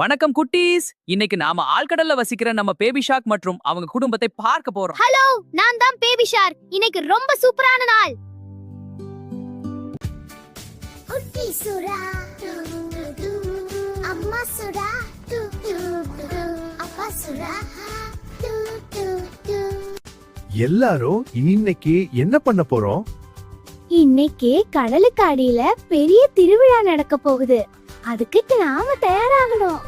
வணக்கம் குட்டீஸ். இன்னைக்கு நாம ஆழ்கடல்ல வசிக்கிற நம்ம பேபி ஷார்க் மற்றும் அவங்க குடும்பத்தை பார்க்க போறோம். ஹலோ, நான் தான் பேபி ஷார்க். இன்னைக்கு ரொம்ப சூப்பரான நாள். குட்டி சுறா அம்மா சுறா அப்பா சுறா. எல்லாரும் இன்னைக்கு என்ன பண்ண போறோம்? இன்னைக்கு கடலுக்கு அடியில பெரிய திருவிழா நடக்க போகுது. அதுக்கு நாம தயாராகணும்.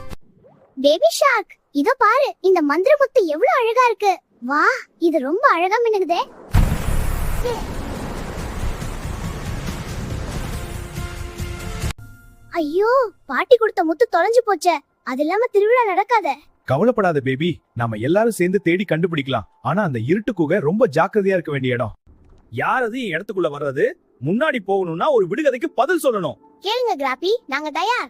பேபி ஷார்க், இத பாரு, இந்த மந்திரமுத்து எவ்வளவு அழகா இருக்கு. வா, இது ரொம்ப அழகா மின்னுதே. ஐயோ, பாட்டி கொடுத்த முத்து தொலைஞ்சு போச்சே. அது இல்லாம திருவிழா நடக்காத. கவலைப்படாத பேபி, நாம எல்லாரும் சேர்ந்து தேடி கண்டுபிடிக்கலாம். ஆனா அந்த இருட்டு குகை ரொம்ப ஜாக்கிரதையா இருக்க வேண்டிய இடம். யாரது என் இடத்துக்குள்ள வர்றது? முன்னாடி போகணும்னா ஒரு விடுகதைக்கு பதில் சொல்லணும். கேளுங்க கிராப்பி, நாங்க தயார்.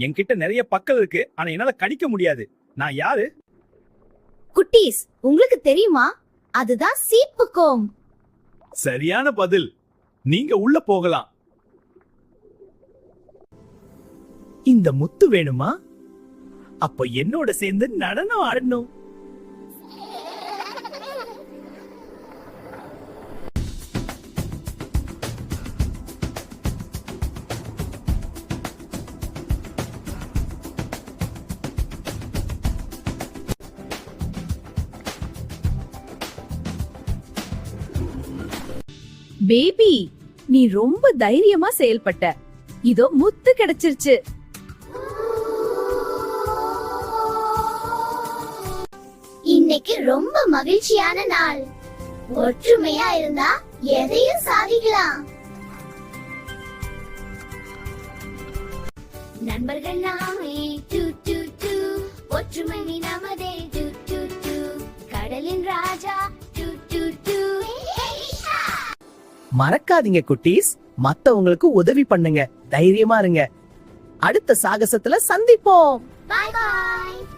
என்கிட்ட நிறைய பற்கள் இருக்கு, ஆனா என்னால கடிக்க முடியாது. நான் யாரு? குட்டீஸ், உங்களுக்கு தெரியுமா? அதுதான் சீப்புக்கோம். சரியான பதில். நீங்க உள்ள போகலாம். இந்த முத்து வேணுமா? அப்ப என்னோட சேர்ந்து நடனம் ஆடணும். பேபி, நீ ரொம்ப தைரியமா செயல்பட்ட. இதோ முத்து கிடைச்சிருச்சு. இன்னைக்கு ரொம்ப மகிழ்ச்சியான நாள். ஒற்றுமையா இருந்தா எதையும் சாதிக்கலாம். நண்பர்கள் நாமே டு டு டு, ஒற்றுமை நமதே டு டு டு, கடலின் ராஜா டு டு டு. மறக்காதீங்க குட்டீஸ், மத்தவங்களுக்கு உதவி பண்ணுங்க, தைரியமா இருங்க. அடுத்த சாகசத்துல சந்திப்போம். Bye bye.